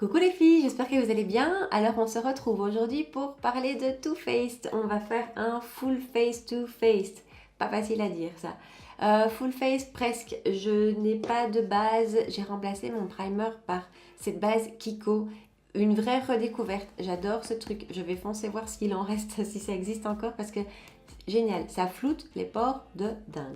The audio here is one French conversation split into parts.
Coucou les filles, j'espère que vous allez bien. Alors on se retrouve aujourd'hui pour parler de Too Faced. On va faire un full face Too Faced. Pas facile à dire ça. Full face presque. Je n'ai pas de base. J'ai remplacé mon primer par cette base Kiko. Une vraie redécouverte. J'adore ce truc. Je vais foncer voir ce qu'il en reste, si ça existe encore, parce que génial. Ça floute les pores de dingue.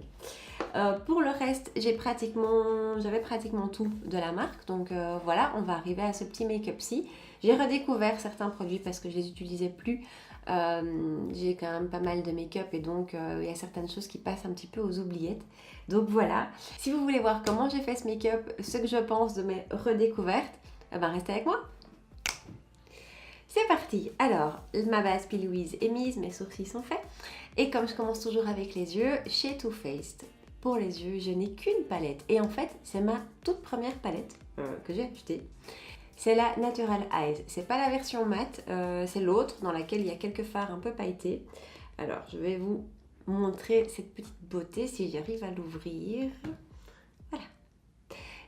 Pour le reste, j'avais pratiquement tout de la marque. Donc voilà, on va arriver à ce petit make-up-ci. J'ai redécouvert certains produits parce que je les utilisais plus. J'ai quand même pas mal de make-up et donc il y a certaines choses qui passent un petit peu aux oubliettes. Donc voilà, si vous voulez voir comment j'ai fait ce make-up, ce que je pense de mes redécouvertes, restez avec moi. C'est parti. Alors, ma base P. Louise est mise, mes sourcils sont faits. Et comme je commence toujours avec les yeux, chez Too Faced, pour les yeux, je n'ai qu'une palette. Et en fait, c'est ma toute première palette que j'ai achetée. C'est la Natural Eyes. C'est pas la version mat, c'est l'autre dans laquelle il y a quelques fards un peu pailletés. Alors, je vais vous montrer cette petite beauté si j'arrive à l'ouvrir. Voilà.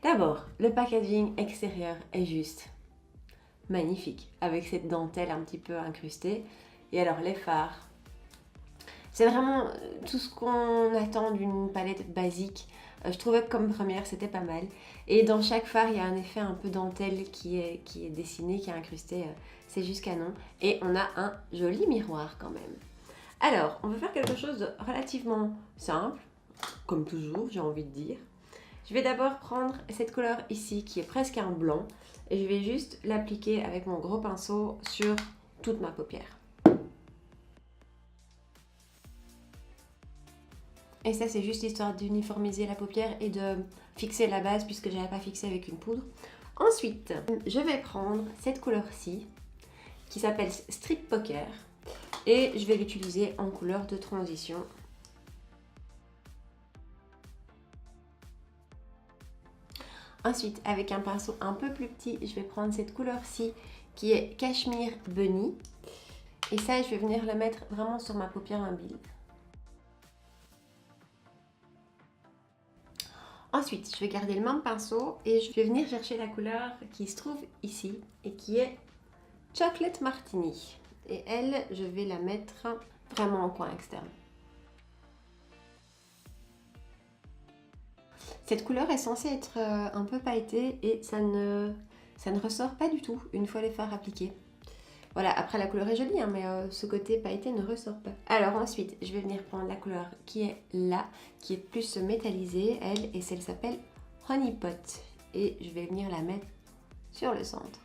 D'abord, le packaging extérieur est juste magnifique, avec cette dentelle un petit peu incrustée. Et alors, les fards. C'est vraiment tout ce qu'on attend d'une palette basique. Je trouvais que comme première, c'était pas mal. Et dans chaque fard, il y a un effet un peu dentelle qui est dessiné, qui est incrusté. C'est juste canon. Et on a un joli miroir quand même. Alors, on va faire quelque chose de relativement simple, comme toujours, j'ai envie de dire. Je vais d'abord prendre cette couleur ici, qui est presque un blanc. Et je vais juste l'appliquer avec mon gros pinceau sur toute ma paupière. Et ça, c'est juste histoire d'uniformiser la paupière et de fixer la base puisque je n'avais pas fixé avec une poudre. Ensuite, je vais prendre cette couleur-ci qui s'appelle Street Poker et je vais l'utiliser en couleur de transition. Ensuite, avec un pinceau un peu plus petit, je vais prendre cette couleur-ci qui est Cashmere Bunny. Et ça, je vais venir le mettre vraiment sur ma paupière mobile. Ensuite, je vais garder le même pinceau et je vais venir chercher la couleur qui se trouve ici et qui est Chocolate Martini. Et elle, je vais la mettre vraiment en coin externe. Cette couleur est censée être un peu pailletée et ça ne ressort pas du tout une fois les fards appliqués. Voilà, après la couleur est jolie, hein, mais ce côté pailleté ne ressort pas. Alors ensuite, je vais venir prendre la couleur qui est là, qui est plus métallisée, elle, et celle s'appelle Honey Pot. Et je vais venir la mettre sur le centre.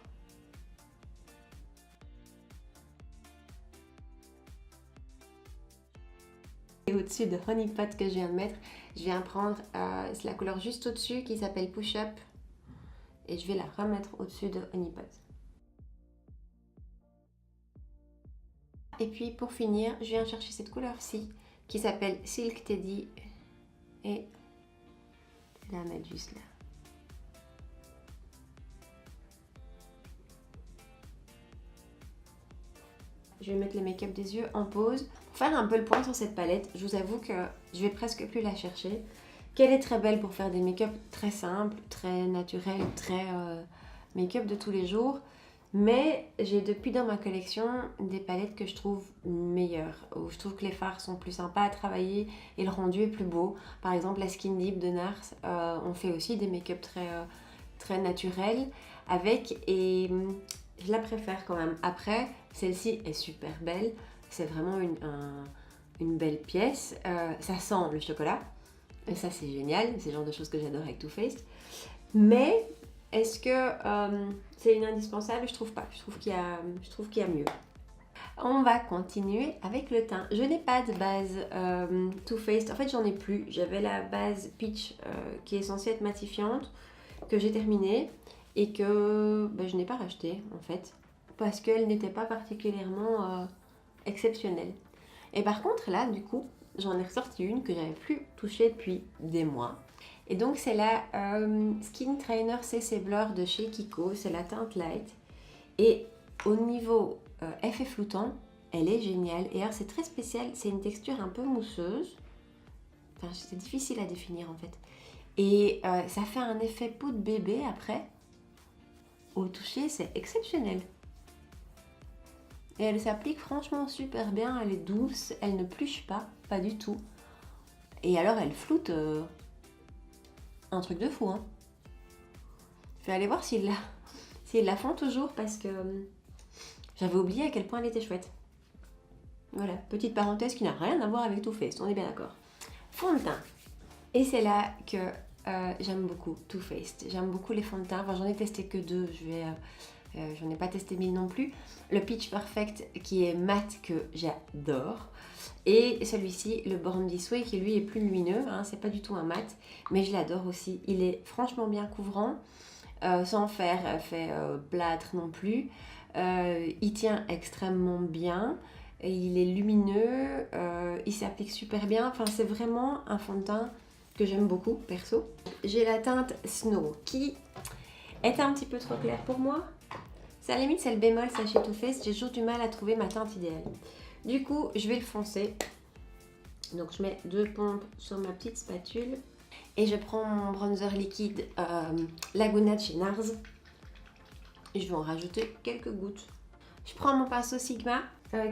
Et au-dessus de Honey Pot que je viens de mettre, je viens prendre la couleur juste au-dessus qui s'appelle Push Up. Et je vais la remettre au-dessus de Honey Pot. Et puis pour finir, je viens chercher cette couleur-ci qui s'appelle Silk Teddy et je vais la mettre juste là. Je vais mettre le make-up des yeux en pause. Pour faire un peu le point sur cette palette, je vous avoue que je vais presque plus la chercher. Qu'elle est très belle pour faire des make-up très simples, très naturels, très make-up de tous les jours. Mais j'ai depuis dans ma collection des palettes que je trouve meilleures, où je trouve que les fards sont plus sympas à travailler et le rendu est plus beau. Par exemple, la Skin Deep de NARS, on fait aussi des make-up très naturels avec et je la préfère quand même. Après, celle-ci est super belle, c'est vraiment une belle pièce. Ça sent le chocolat, et ça c'est génial, c'est le genre de choses que j'adore avec Too Faced. Mais est-ce que c'est une indispensable? Je trouve pas. Je trouve qu'il y a mieux. On va continuer avec le teint. Je n'ai pas de base Too Faced. En fait, j'en ai plus. J'avais la base Peach qui est censée être matifiante, que j'ai terminée et que je n'ai pas racheté en fait. Parce qu'elle n'était pas particulièrement exceptionnelle. Et par contre, là, du coup, j'en ai ressorti une que j'avais plus touchée depuis des mois. Et donc c'est la Skin Trainer CC Blur de chez Kiko, c'est la teinte light. Et au niveau effet floutant, elle est géniale. Et alors c'est très spécial, c'est une texture un peu mousseuse. Enfin c'est difficile à définir en fait. Et ça fait un effet peau de bébé après. au toucher, c'est exceptionnel. Et elle s'applique franchement super bien, elle est douce, elle ne pluche pas du tout. Et alors elle floute un truc de fou, hein. Je vais aller voir s'ils la font toujours parce que j'avais oublié à quel point elle était chouette. Voilà, petite parenthèse qui n'a rien à voir avec Too Faced, on est bien d'accord. Fond de teint. Et c'est là que j'aime beaucoup Too Faced. J'aime beaucoup les fonds de teint. Enfin, j'en ai testé que 2, j'en ai pas testé 1000 non plus. Le Pitch Perfect qui est mat que j'adore. Et celui-ci, le Born This Way, qui lui est plus lumineux, hein, c'est pas du tout un mat, mais je l'adore aussi. Il est franchement bien couvrant, sans faire effet plâtre non plus. Il tient extrêmement bien, et il est lumineux, il s'applique super bien. Enfin, c'est vraiment un fond de teint que j'aime beaucoup, perso. J'ai la teinte Snow, qui est un petit peu trop claire pour moi. C'est à la limite, c'est le bémol, ça chez Too Faced, j'ai toujours du mal à trouver ma teinte idéale. Du coup, je vais le foncer. Donc, je mets 2 pompes sur ma petite spatule. Et je prends mon bronzer liquide Laguna de chez NARS. Et je vais en rajouter quelques gouttes. Je prends mon pinceau Sigma,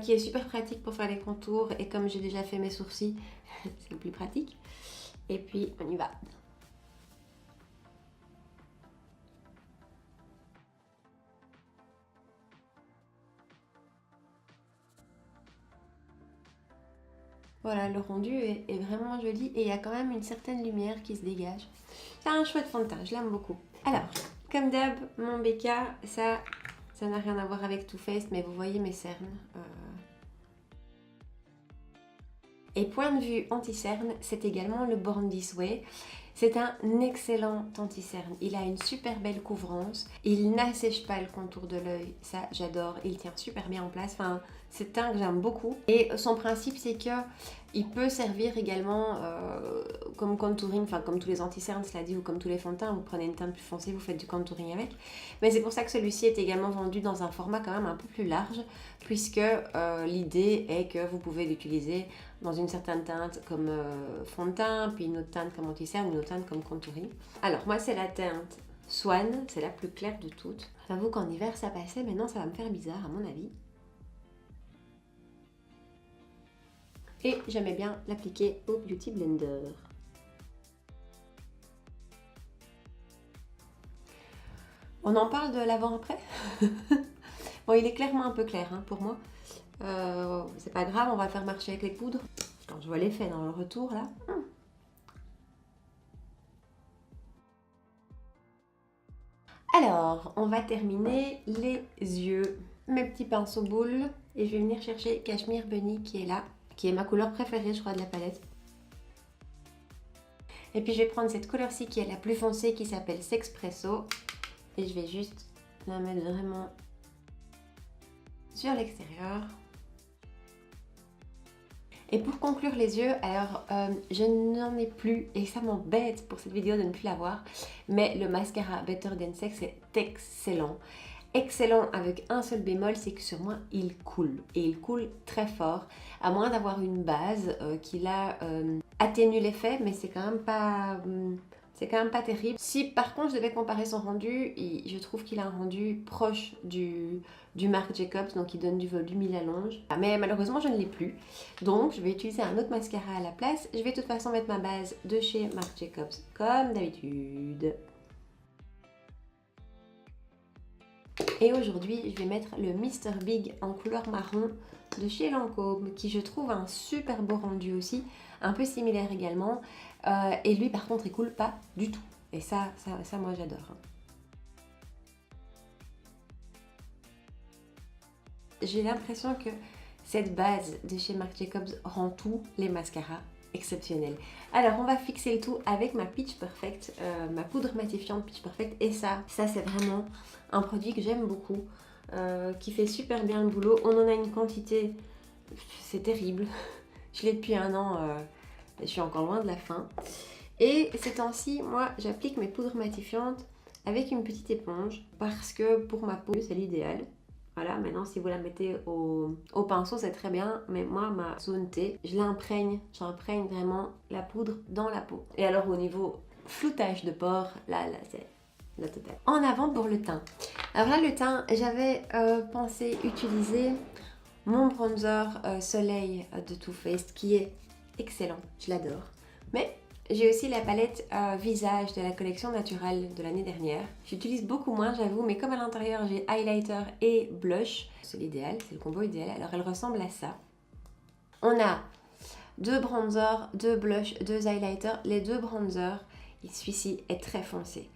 qui est super pratique pour faire les contours. Et comme j'ai déjà fait mes sourcils, c'est le plus pratique. Et puis, on y va. Voilà, le rendu est vraiment joli et il y a quand même une certaine lumière qui se dégage. C'est un chouette fond de teint, je l'aime beaucoup. Alors, comme d'hab, mon BK, ça n'a rien à voir avec Too Faced, mais vous voyez mes cernes. Et point de vue anti-cerne, c'est également le Born This Way. C'est un excellent anti-cerne. Il a une super belle couvrance. Il n'assèche pas le contour de l'œil. Ça, j'adore. Il tient super bien en place. Enfin, c'est un que j'aime beaucoup. Et son principe, c'est que il peut servir également comme contouring, enfin comme tous les anti-cernes, cela dit, ou comme tous les fonds de teint. Vous prenez une teinte plus foncée, vous faites du contouring avec. Mais c'est pour ça que celui-ci est également vendu dans un format quand même un peu plus large, puisque l'idée est que vous pouvez l'utiliser dans une certaine teinte comme fond de teint, puis une autre teinte comme anti-cerne, une autre teinte comme contouring. Alors moi c'est la teinte Swan, c'est la plus claire de toutes. J'avoue qu'en hiver ça passait, mais non ça va me faire bizarre à mon avis. Et j'aimais bien l'appliquer au Beauty Blender. On en parle de l'avant-après. Bon, il est clairement un peu clair hein, pour moi. C'est pas grave, on va le faire marcher avec les poudres. Quand je vois l'effet dans le retour là. Alors, on va terminer les yeux. Mes petits pinceaux boules. Et je vais venir chercher Cashmere Bunny qui est là. Qui est ma couleur préférée, je crois, de la palette. Et puis je vais prendre cette couleur-ci qui est la plus foncée qui s'appelle Sexpresso. Et je vais juste la mettre vraiment sur l'extérieur. Et pour conclure les yeux, alors je n'en ai plus et ça m'embête pour cette vidéo de ne plus l'avoir, mais le mascara Better Than Sex est excellent. Excellent avec un seul bémol, c'est que sur moi il coule et il coule très fort, à moins d'avoir une base qui là atténue l'effet, mais c'est quand même pas... c'est quand même pas terrible. Si par contre je devais comparer son rendu, je trouve qu'il a un rendu proche du Marc Jacobs, donc il donne du volume, il allonge. Mais malheureusement je ne l'ai plus, donc je vais utiliser un autre mascara à la place. Je vais de toute façon mettre ma base de chez Marc Jacobs comme d'habitude. Et aujourd'hui je vais mettre le Mr Big en couleur marron de chez Lancôme, qui je trouve un super beau rendu aussi, un peu similaire également. Et lui par contre il coule pas du tout. Et ça moi j'adore. J'ai l'impression que cette base de chez Marc Jacobs rend tous les mascaras exceptionnels. Alors on va fixer le tout avec ma Pitch Perfect, ma poudre matifiante Pitch Perfect. Et ça c'est vraiment un produit que j'aime beaucoup, qui fait super bien le boulot. On en a une quantité, c'est terrible. Je l'ai depuis 1 an, je suis encore loin de la fin. Et ces temps-ci, moi j'applique mes poudres matifiantes avec une petite éponge parce que pour ma peau c'est l'idéal. Voilà, maintenant si vous la mettez au pinceau c'est très bien, mais moi ma zone T, j'imprègne vraiment la poudre dans la peau. Et alors au niveau floutage de pores, là c'est la totale. En avant pour le teint. Alors là, le teint, j'avais pensé utiliser mon bronzer Soleil de Too Faced qui est excellent, je l'adore. Mais j'ai aussi la palette visage de la collection naturelle de l'année dernière. J'utilise beaucoup moins, j'avoue, mais comme à l'intérieur j'ai highlighter et blush, c'est l'idéal, c'est le combo idéal. Alors elle ressemble à ça. On a 2 bronzers, 2 blushs, 2 highlighters. Les 2 bronzers, celui-ci est très foncé.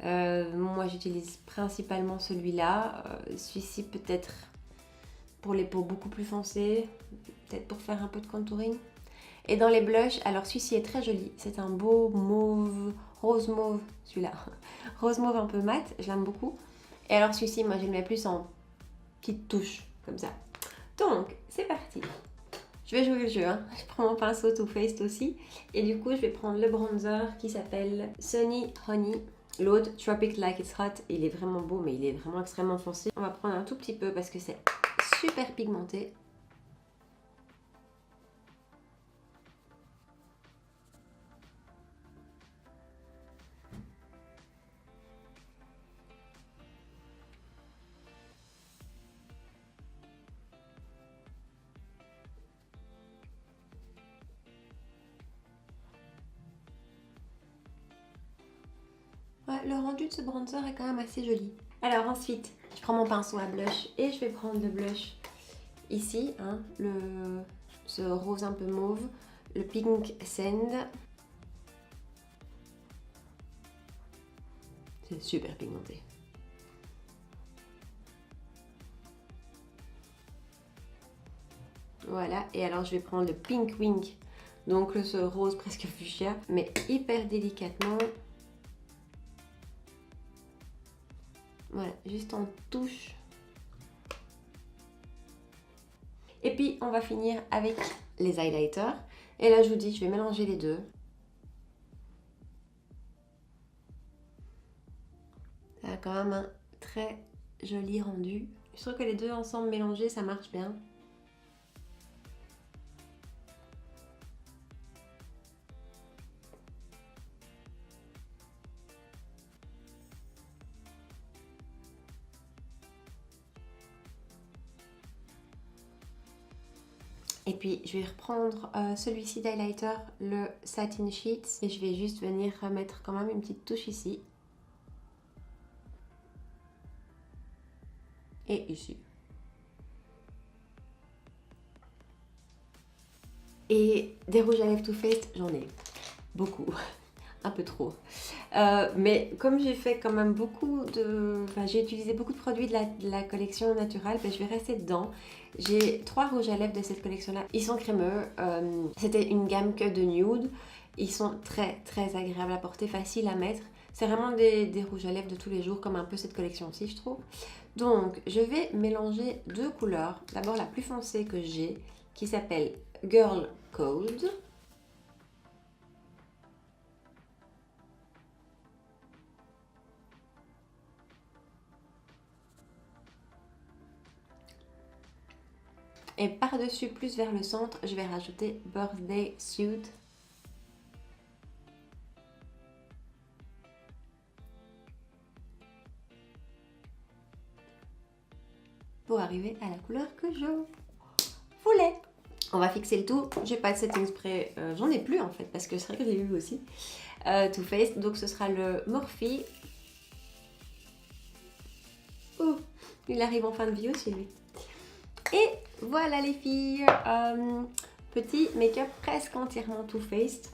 Moi j'utilise principalement celui-là. Celui-ci peut-être pour les peaux beaucoup plus foncées, peut-être pour faire un peu de contouring. Et dans les blushs, alors celui-ci est très joli. C'est un beau mauve, rose mauve, celui-là. Rose mauve un peu mat, je l'aime beaucoup. Et alors celui-ci, moi je le mets plus en petite touche, comme ça. Donc, c'est parti. Je vais jouer le jeu, hein. Je prends mon pinceau Too Faced aussi. Et du coup, je vais prendre le bronzer qui s'appelle Sunny Honey. L'autre, Tropic Like It's Hot. Il est vraiment beau, mais il est vraiment extrêmement foncé. On va prendre un tout petit peu parce que c'est super pigmenté. Ouais, le rendu de ce bronzer est quand même assez joli. Alors ensuite, je prends mon pinceau à blush et je vais prendre le blush ici, hein, ce rose un peu mauve, le Pink Sand. C'est super pigmenté. Voilà, et alors je vais prendre le Pink Wink, donc ce rose presque fuchsia, mais hyper délicatement. Voilà, juste en touche. Et puis on va finir avec les highlighters. Et là je vous dis, je vais mélanger les deux. Ça a quand même un très joli rendu. Je trouve que les deux ensemble mélangés, ça marche bien. Et puis je vais reprendre celui-ci d'highlighter, le Satin Sheets. Et je vais juste venir remettre quand même une petite touche ici. Et ici. Et des rouges à lèvres Too Faced, j'en ai beaucoup. Un peu trop. Mais comme j'ai fait quand même beaucoup de... Enfin, j'ai utilisé beaucoup de produits de la collection naturelle, ben, je vais rester dedans. J'ai 3 rouges à lèvres de cette collection-là. Ils sont crémeux. C'était une gamme que de nude. Ils sont très très agréables à porter, faciles à mettre. C'est vraiment des rouges à lèvres de tous les jours, comme un peu cette collection-ci, je trouve. Donc, je vais mélanger 2 couleurs. D'abord, la plus foncée que j'ai, qui s'appelle Girl Code. Et par-dessus, plus vers le centre, je vais rajouter Birthday Suit. Pour arriver à la couleur que je voulais. On va fixer le tout. J'ai pas de setting spray, j'en ai plus en fait, parce que c'est vrai que je l'ai eu aussi. Too Faced, donc ce sera le Morphe. Oh, il arrive en fin de vie aussi lui. Et voilà les filles, petit make-up presque entièrement Too Faced.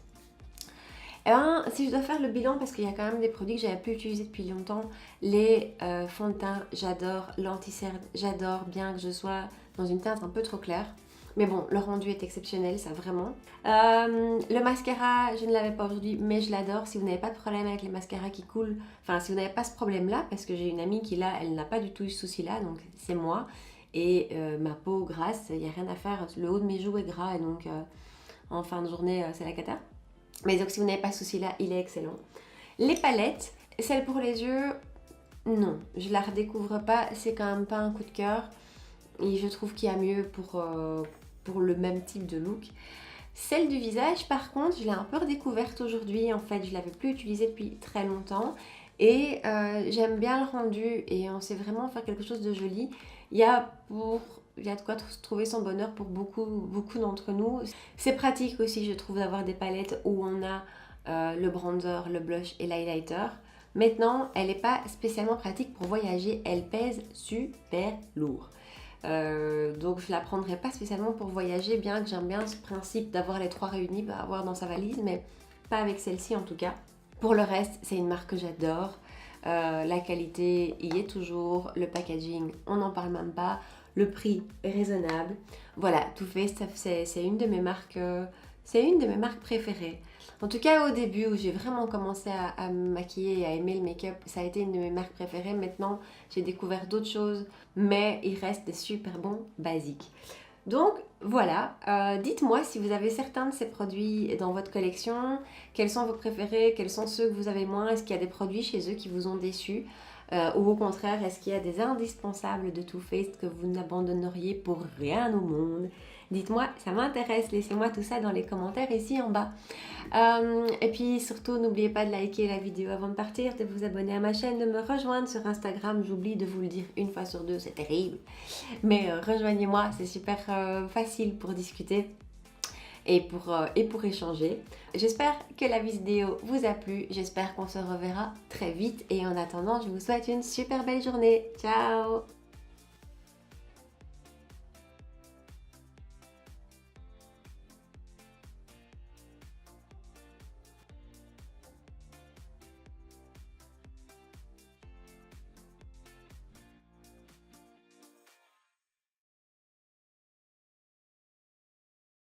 Et ben, si je dois faire le bilan, parce qu'il y a quand même des produits que j'avais pu utiliser depuis longtemps, les fonds de teint, j'adore, l'anti-cerne, j'adore, bien que je sois dans une teinte un peu trop claire. Mais bon, le rendu est exceptionnel, ça vraiment. Le mascara, je ne l'avais pas aujourd'hui, mais je l'adore. Si vous n'avez pas de problème avec les mascaras qui coulent, enfin si vous n'avez pas ce problème-là, parce que j'ai une amie qui là, elle n'a pas du tout eu ce souci-là, donc c'est moi. Et ma peau grasse, il n'y a rien à faire, le haut de mes joues est gras, et donc en fin de journée, c'est la cata. Mais donc si vous n'avez pas ce souci-là, il est excellent. Les palettes, celle pour les yeux, non, je la redécouvre pas, c'est quand même pas un coup de cœur. Et je trouve qu'il y a mieux pour le même type de look. Celle du visage, par contre, je l'ai un peu redécouverte aujourd'hui. En fait, je l'avais plus utilisée depuis très longtemps. Et j'aime bien le rendu et on sait vraiment faire quelque chose de joli. Il y a de quoi trouver son bonheur pour beaucoup d'entre nous. C'est pratique aussi, je trouve, d'avoir des palettes où on a le bronzer, le blush et l'highlighter. Maintenant, elle n'est pas spécialement pratique pour voyager, elle pèse super lourd. Donc je la prendrai pas spécialement pour voyager, bien que j'aime bien ce principe d'avoir les trois réunis, à avoir dans sa valise, mais pas avec celle-ci en tout cas. Pour le reste, c'est une marque que j'adore. La qualité y est toujours, le packaging, on n'en parle même pas, le prix est raisonnable. Voilà, Too Faced, c'est une de mes marques, préférées. En tout cas, au début où j'ai vraiment commencé à me maquiller et à aimer le make-up, ça a été une de mes marques préférées. Maintenant, j'ai découvert d'autres choses, mais il reste des super bons basiques. Donc voilà, dites-moi si vous avez certains de ces produits dans votre collection, quels sont vos préférés, quels sont ceux que vous avez moins, est-ce qu'il y a des produits chez eux qui vous ont déçu, ou au contraire, est-ce qu'il y a des indispensables de Too Faced que vous n'abandonneriez pour rien au monde? Dites-moi, ça m'intéresse, laissez-moi tout ça dans les commentaires ici en bas. Et puis surtout, n'oubliez pas de liker la vidéo avant de partir, de vous abonner à ma chaîne, de me rejoindre sur Instagram. J'oublie de vous le dire une fois sur deux, c'est terrible. Mais rejoignez-moi, c'est super facile pour discuter et pour échanger. J'espère que la vidéo vous a plu, j'espère qu'on se reverra très vite et en attendant, je vous souhaite une super belle journée. Ciao!